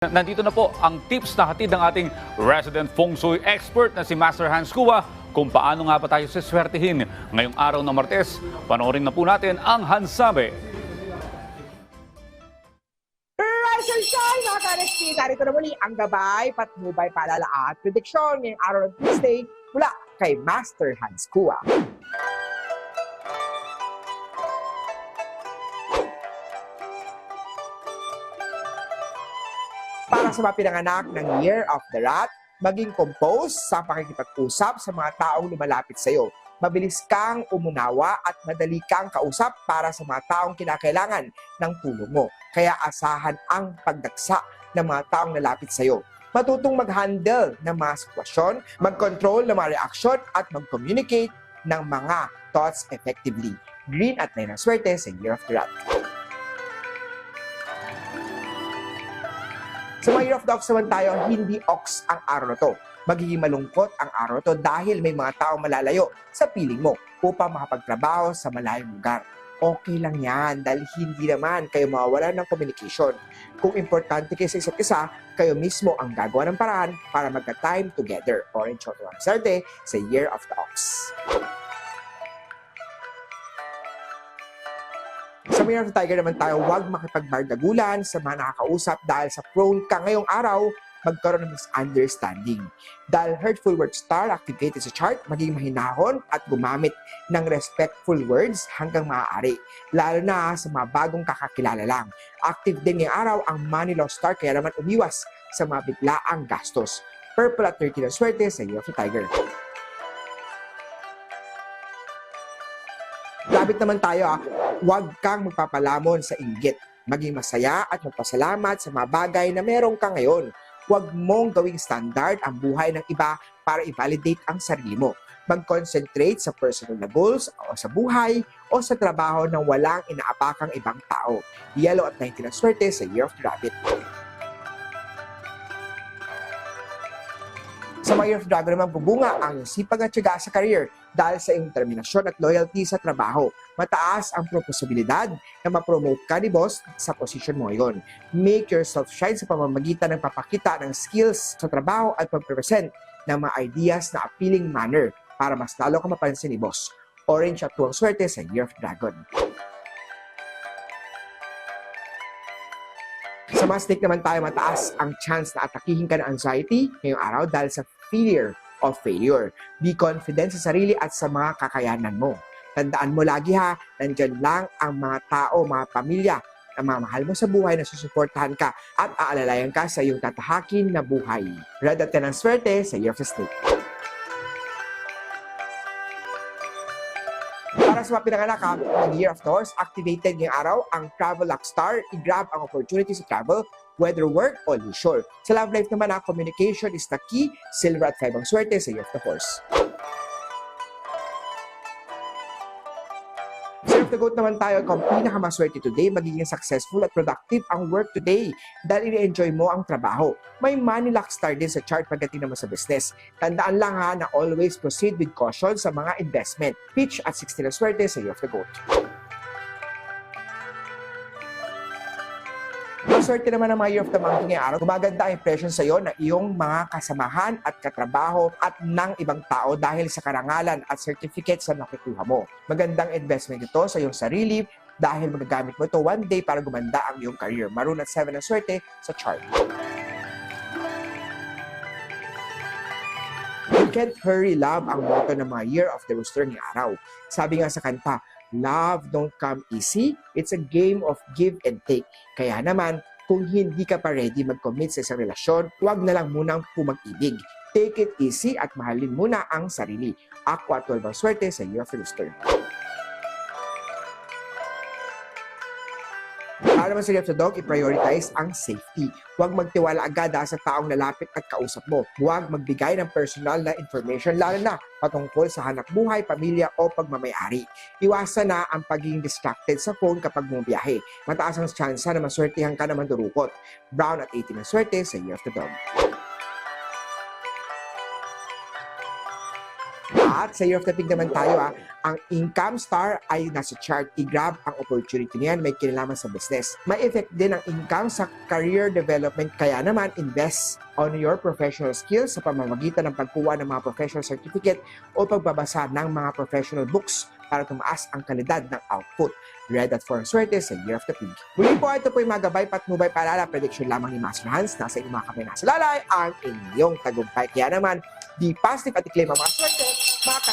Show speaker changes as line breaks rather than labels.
Nandito na po ang tips na hatid ng ating resident feng shui expert na si Master Hans Kua kung paano nga ba tayo siswertihin ngayong araw ng Martes. Panoorin na po natin ang Hansabe.
Rise and shine, mga ka-RSP! Narito na muli ang gabay, patnubay, paalala at prediksyon ngayong araw ng Tuesday mula kay Master Hans Kua. Para sa mga pinanganak ng Year of the Rat, maging composed sa pakikipag-usap sa mga taong lumalapit sa iyo. Mabilis kang umunawa at madali kang kausap para sa mga taong kinakailangan ng tulong mo. Kaya asahan ang pagdagsa ng mga taong lalapit sa iyo. Matutong mag-handle ng mga sitwasyon, mag-control ng mga reaksyon at mag-communicate ng mga thoughts effectively. Green at 9 ang swerte sa Year of the Rat. Sa mga Year of the Ox naman tayo, hindi ox ang araw na to. Magiging malungkot ang araw na to dahil may mga taong malalayo sa piling mo upang makapagtrabaho sa malayong lugar. Okay lang yan dahil hindi naman kayo mawawalan ng communication. Kung importante kayo sa isa't isa, kayo mismo ang gagawa ng paraan para magka-time together. Orange Choto ang swerte sa Year of the Ox. Sa Year of the Tiger naman tayo, huwag makipagbardagulan sa mga nakakausap dahil sa prone ka ngayong araw, magkaroon ng misunderstanding. Dahil hurtful word star activated sa chart, maging mahinahon at gumamit ng respectful words hanggang maaari. Lalo na sa mga bagong kakakilala lang. Active din ngayong araw ang money law star, kaya naman umiwas sa mga biglaang gastos. Purple at 13 ang swerte sa Year of the Tiger. Labit naman tayo, huwag kang magpapalamon sa inggit. Maging masaya at magpasalamat sa mga bagay na meron ka ngayon. Huwag mong gawing standard ang buhay ng iba para i-validate ang sarili mo. Mag-concentrate sa personal na goals o sa buhay o sa trabaho nang walang inaapakang ibang tao. Yellow at 19 ang swerte sa Year of the Rabbit. Sa mga Year of the Dragon naman, bubunga ang sipag at tiyaga sa career dahil sa iyong determinasyon at loyalty sa trabaho. Mataas ang posibilidad na ma-promote ka ni boss sa posisyon mo ngayon. Make yourself shine sa pamamagitan ng papakita ng skills sa trabaho at pag-present ng mga ideas na appealing manner para mas lalo ka mapansin ni boss. Orange at 2 ang swerte sa Year of the Dragon. Sa mga snake naman tayo, mataas ang chance na atakihin ka ng anxiety ngayong araw dahil sa fear of failure. Be confident sa sarili at sa mga kakayanan mo. Tandaan mo lagi ha, nandyan lang ang mga tao, mga pamilya na mamahal mo sa buhay na susuportahan ka at aalalayan ka sa iyong tatahakin na buhay. Red at 10 ang swerte sa Year of the Snake. Para sa mga pinanganak ng Year of the Horse, activated ngayong araw ang Travel Luck Star. I-grab ang opportunity sa travel, whether work o leisure. Sa love life naman, communication is the key. Silver at 5 ang swerte sa Year of the Horse. Sa Year of the Goat naman tayo, kung pinakamaswerte today, magiging successful at productive ang work today dahil i-enjoy mo ang trabaho. May money luck star din sa chart pagdating naman sa business. Tandaan lang ha na always proceed with caution sa mga investment. Pitch at 16 ang swerte sa Year of the Goat. Maswerte naman ang mga Year of the Monkey ngayong araw. Gumaganda ang impression sa iyo na iyong mga kasamahan at katrabaho at ng ibang tao dahil sa karangalan at certificates na nakukuha mo. Magandang investment ito sa iyong sarili dahil magagamit mo ito one day para gumanda ang iyong career. Maroon at 7 ang swerte sa chart. You can't hurry love ang motto ng mga Year of the Rooster ngayong araw. Sabi nga sa kanta, love don't come easy. It's a game of give and take. Kaya naman, kung hindi ka pa ready mag-commit sa isang relasyon, huwag na lang munang pumag-ibig. Take it easy at mahalin muna ang sarili. Aqua 12 ang swerte sa Year of the Rooster. Para naman sa Year of the Dog, i-prioritize ang safety. Huwag magtiwala agad sa taong lalapit at kausap mo. Huwag magbigay ng personal na information, lalo na patungkol sa hanap buhay, pamilya o pagmamayari. Iwasan na ang pagiging distracted sa phone kapag bumibiyahe. Mataas ang tsansa na maswertihan ka na mandurukot. Brown at 18 ang swerte sa Year of the Dog. At sa Year of the Pig naman tayo, ang income star ay nasa chart. I-grab ang opportunity niyan, may kinalaman sa business. May effect din ang income sa career development, kaya naman invest on your professional skills sa pamamagitan ng pagkuha ng mga professional certificate o pagbabasa ng mga professional books para tumaas ang kalidad ng output. Read at for swerte sa Year of the Pig. Muli po, ito po yung mga gabay patnubay paalala, prediction lamang ni Master Hans. Nasa inyong mga kamay nasa lalay ang inyong tagumpay. Kaya naman, be positive at i-claim ang mga swerte, mga ka